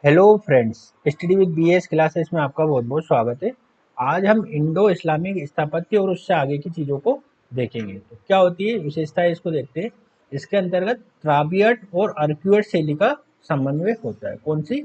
Hello friends, study with BS classes में आपका बहुत बहुत स्वागत है। आज हम इंडो इस्लामिक स्थापत्य और उससे आगे की चीज़ों को देखेंगे। तो क्या होती है विशेषताएं, इसको देखते हैं। इसके अंतर्गत ट्राबियट और अर्क्यूट शैली का समन्वय होता है। कौन सी?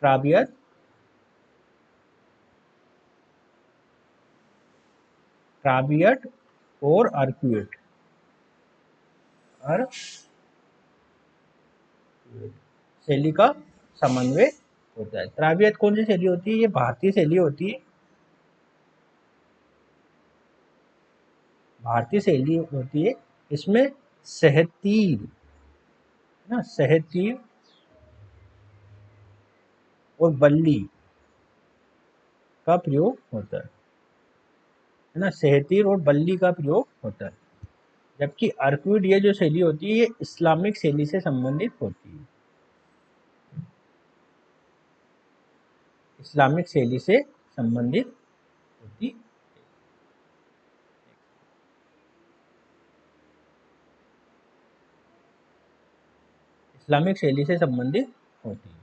ट्राबियट ट्राबियट और अर्क्यूट शैली का समन्वय होता है। ट्राबियत कौन सी शैली होती है? ये भारतीय शैली होती है। भारतीय शैली होती है। इसमें सहतीर ना, सहतीर और बल्ली का प्रयोग होता है ना। सहतीर और बल्ली का प्रयोग होता है। जबकि अर्कविड ये जो शैली होती है ये इस्लामिक शैली से संबंधित होती है। इस्लामिक शैली से संबंधित होती है। इस्लामिक शैली से संबंधित होती है।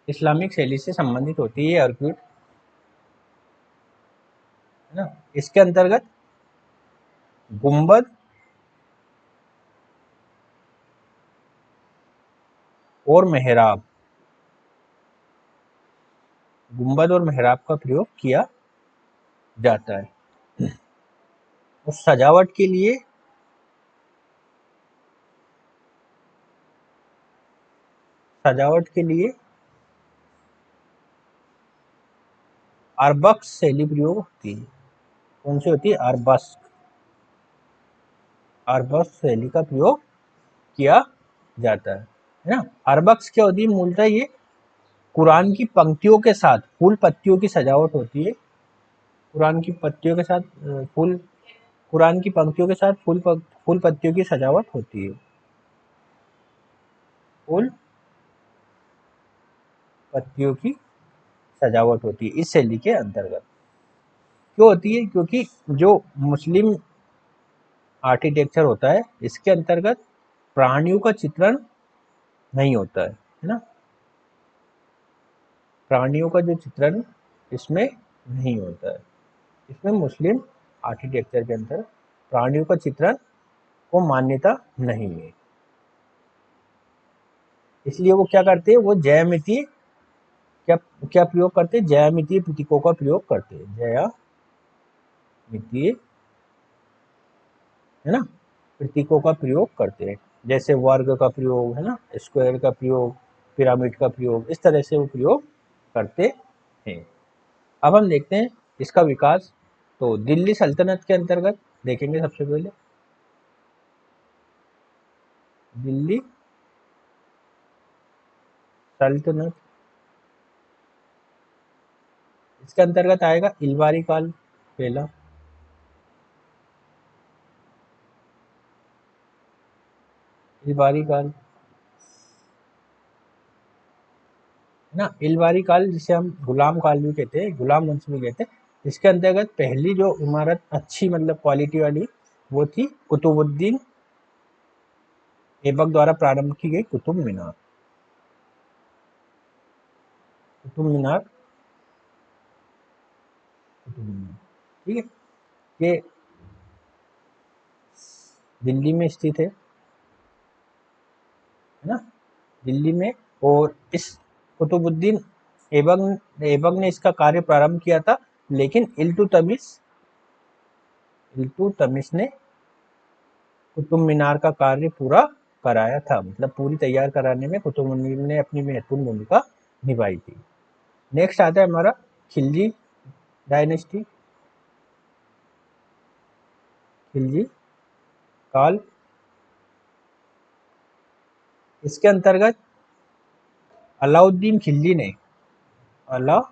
इस्लामिक शैली से संबंधित होती है अर्कविड, है ना। इसके अंतर्गत गुंबद और मेहराब, गुंबद और मेहराब का प्रयोग किया जाता है। और सजावट के लिए अरबक्स शैली प्रयोग होती है। कौन सी होती है? अरबक्स शैली का प्रयोग किया जाता है ना। अरबक्स क्या होती है? मूलतः ये कुरान की पंक्तियों के साथ फूल पत्तियों की सजावट होती है। कुरान की पत्तियों के साथ फूल कुरान की पंक्तियों के साथ फूल पत्तियों की सजावट होती है। फूल पत्तियों की सजावट होती है इस शैली के अंतर्गत। क्यों होती है? क्योंकि जो मुस्लिम आर्किटेक्चर होता है इसके अंतर्गत प्राणियों का चित्रण नहीं होता है ना। प्राणियों का जो चित्रण इसमें नहीं होता है। इसमें मुस्लिम आर्किटेक्चर के अंदर प्राणियों का चित्रण को मान्यता नहीं है। इसलिए वो क्या करते हैं? वो ज्यामितीय क्या क्या प्रयोग करते हैं? ज्यामितीय प्रतीकों का प्रयोग करते हैं। ज्यामितीय, है ना, प्रतीकों का प्रयोग करते हैं। जैसे वर्ग का प्रयोग, है ना, स्क्वायर का प्रयोग, पिरामिड का प्रयोग, इस तरह से वो प्रयोग करते हैं। अब हम देखते हैं इसका विकास। तो दिल्ली सल्तनत के अंतर्गत देखेंगे सबसे पहले। दिल्ली सल्तनत, इसके अंतर्गत आएगा इलवारी काल पहला। इलवारी काल, है ना। इलवारी काल जिसे हम गुलाम काल भी कहते हैं, गुलाम वंश भी कहते हैं। इसके अंतर्गत पहली जो इमारत अच्छी मतलब क्वालिटी वाली वो थी कुतुबुद्दीन ऐबक द्वारा प्रारंभ की गई कुतुब मीनार। कुतुब मीनार, ठीक है। ये दिल्ली में स्थित है ना, दिल्ली में। और इस कुतुबुद्दीन ऐबक ने इसका कार्य प्रारंभ किया था, लेकिन इल्तुतमिश ने कुतुब मीनार का कार्य पूरा कराया था। मतलब पूरी तैयार कराने में कुतुब मीनार ने अपनी महत्वपूर्ण भूमिका निभाई थी। नेक्स्ट आता है हमारा खिलजी डायनेस्टी, खिलजी काल। इसके अंतर्गत अलाउद्दीन खिलजी ने अलाउद्दीन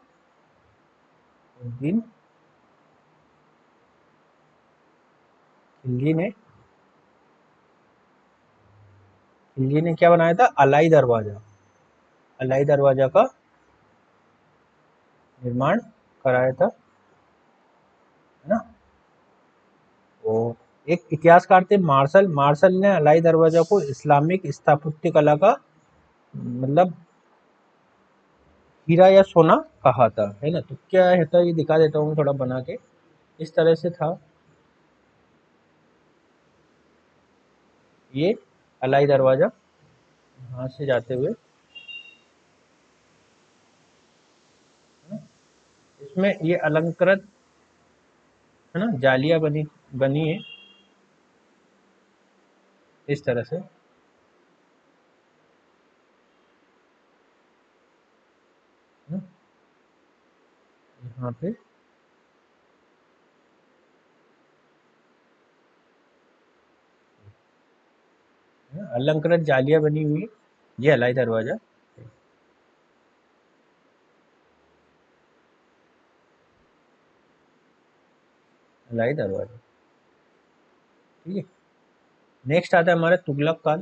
खिलजी ने खिलजी ने क्या बनाया था? अलाई दरवाजा, अलाई दरवाजा का निर्माण कराया था। है ना। वो एक इतिहासकार थे मार्शल, मार्शल ने अलाई दरवाजा को इस्लामिक स्थापत्य कला का मतलब हीरा या सोना कहा था, है ना। तो क्या है था, ये दिखा देता हूँ थोड़ा बना के। इस तरह से था ये अलाई दरवाजा, यहाँ से जाते हुए, इसमें ये अलंकृत, है ना, जालियां बनी बनी है इस तरह से। है ना? यहाँ पे है ना, अलंकृत जालियां बनी हुई है, ये अलाई दरवाजा, अलाई दरवाजा। ठीक है। नेक्स्ट आता है हमारा तुगलक काल।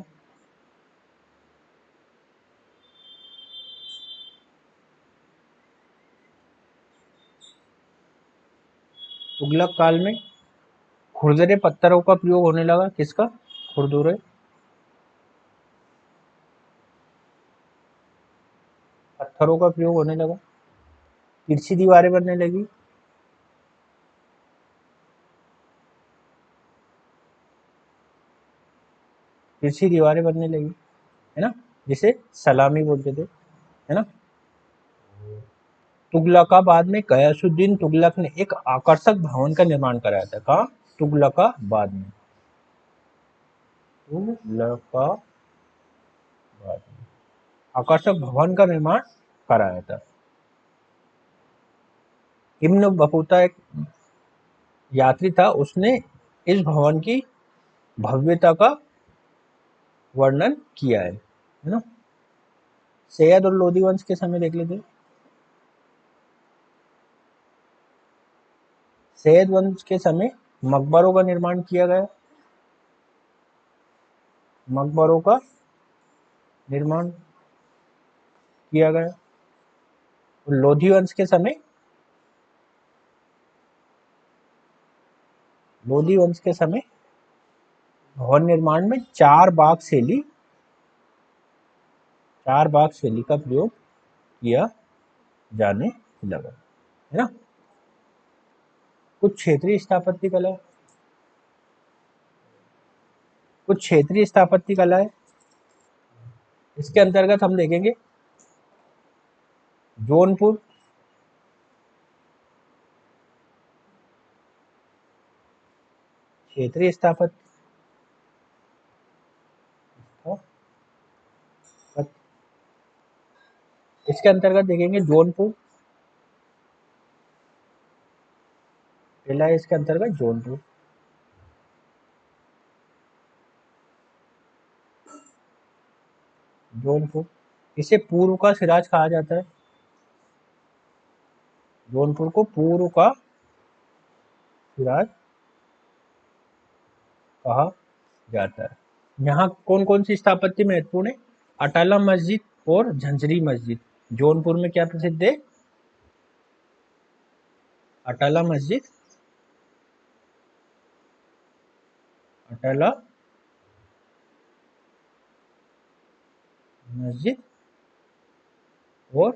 तुगलक काल में खुरदरे पत्थरों का प्रयोग होने लगा। किसका? खुरदुरे पत्थरों का प्रयोग होने लगा। तिरछी दीवारें बनने लगी। तिरछी दीवारें बनने लगी, है ना, जिसे सलामी बोलते थे, है ना। तुगलकाबाद में गयासुद्दीन तुगलक ने एक आकर्षक भवन का निर्माण कराया था। कहाँ? तुगलकाबाद में। तुगलकाबाद में आकर्षक भवन का निर्माण कराया था। इब्न बतूता एक यात्री था, उसने इस भवन की भव्यता का वर्णन किया है ना। सैयद और लोदी वंश के समय देख लेते। सैयद वंश के समय मकबरों का निर्माण किया गया, मकबरों का निर्माण किया गया। और लोधी वंश के समय, लोधी वंश के समय भवन निर्माण में चार बाग शैली का प्रयोग किया जाने लगा, है ना। कुछ क्षेत्रीय स्थापत्य कला, कुछ क्षेत्रीय स्थापत्य कला है। इसके अंतर्गत हम देखेंगे जौनपुर, क्षेत्रीय स्थापत्य, इसके अंतर्गत देखेंगे जौनपुर, पहला है इसके अंतर्गत जौनपुर। जौनपुर, इसे पूर्व का सिराज कहा जाता है। जौनपुर को पूर्व का सिराज कहा जाता है। यहाँ कौन कौन सी स्थापत्य महत्वपूर्ण है? अटाला मस्जिद और झंझरी मस्जिद जौनपुर में क्या प्रसिद्ध है? अटाला मस्जिद, अटाला मस्जिद और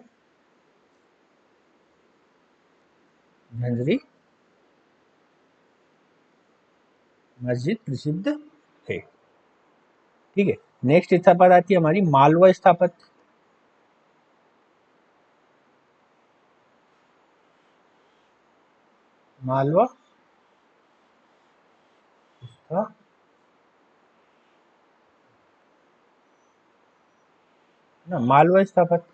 झंझरी मस्जिद प्रसिद्ध है। ठीक है। नेक्स्ट स्थापत्य आती है हमारी मालवा स्थापत्य। मालवा ना, मालवा स्थापत्य,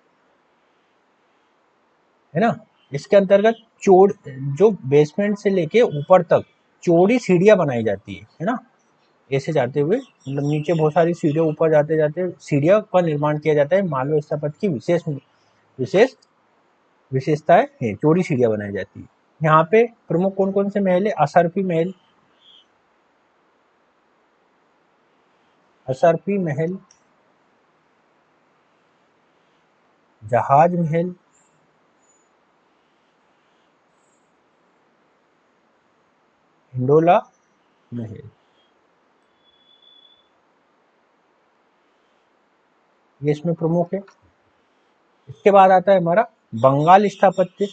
है ना। इसके अंतर्गत चौड़ जो बेसमेंट से लेके ऊपर तक चौड़ी सीढ़ियां बनाई जाती है ना। ऐसे जाते हुए मतलब नीचे बहुत सारी सीढ़ियां, ऊपर जाते जाते सीढ़ियां का निर्माण किया जाता है। मालवा स्थापत्य की विशेष विशेषताएं है, चौड़ी सीढ़ियां बनाई जाती है। यहाँ पे प्रमुख कौन कौन से महल है? असरफी महल, असरफी महल, जहाज महल, हिंडोला महल, ये इसमें प्रमुख है। इसके बाद आता है हमारा बंगाल स्थापत्य।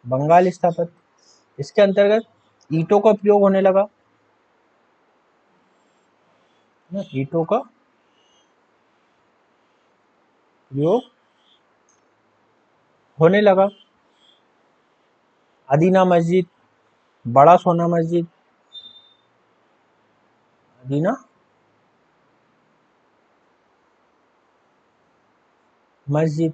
बंगाल स्थापत्य, इसके अंतर्गत ईंटों का प्रयोग होने लगा, ईंटों का प्रयोग होने लगा। अदीना मस्जिद, बड़ा सोना मस्जिद, अदीना मस्जिद,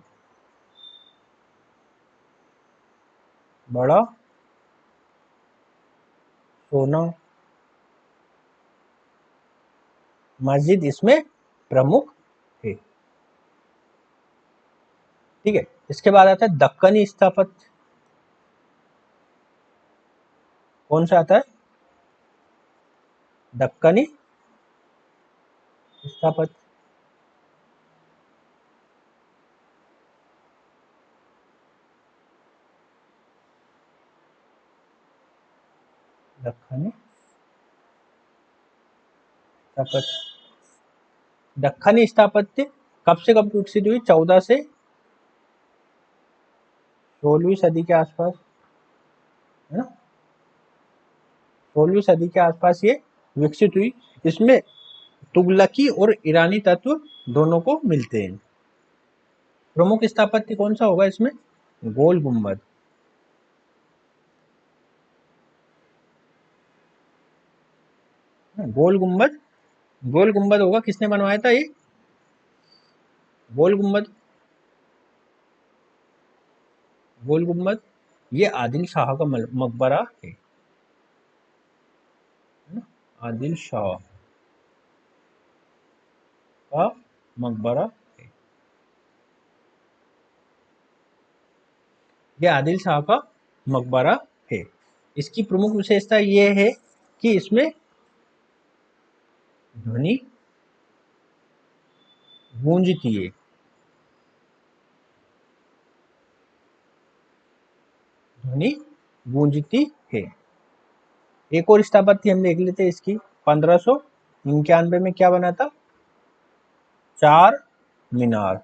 बड़ा सोना मस्जिद इसमें प्रमुख है। ठीक है, इसके बाद आता है दक्कनी स्थापत्य। कौन सा आता है? दक्कनी स्थापत्य। दक्कनी स्थापत्य, दक्कनी स्थापत्य कब से कब विकसित हुई? 14 से 16वीं सदी के आसपास, है ना? 16वीं सदी के आसपास ये विकसित हुई। इसमें तुगलकी और ईरानी तत्व दोनों को मिलते हैं। प्रमुख स्थापत्य कौन सा होगा इसमें? गोल गुंबद। गोल गुंबद, गोल गुंबद होगा। किसने बनवाया था ये गोल गुंबद? गोल गुंबद ये आदिल शाह का मकबरा है ना? आदिल शाह का मकबरा है। ये आदिल शाह का मकबरा है। इसकी प्रमुख विशेषता ये है कि इसमें ध्वनि गूंजती है, ध्वनि गूंजती है। एक और स्थापत्य हम देख लेते हैं इसकी। 1591 में क्या बना था? चार मीनार,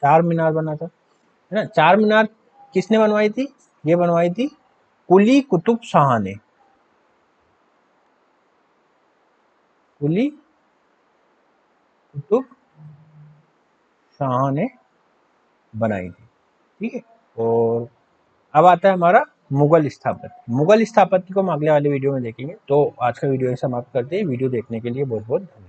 चार मीनार बना था, है ना? चार मीनार किसने बनवाई थी? ये बनवाई थी कुली कुतुब शाह ने। कुली कुतुब शाह ने बनाई थी। ठीक है, और अब आता है हमारा मुगल स्थापत्य। मुगल स्थापत्य को हम अगले वाले वीडियो में देखेंगे। तो आज का वीडियो समाप्त करते हैं। वीडियो देखने के लिए बहुत बहुत धन्यवाद।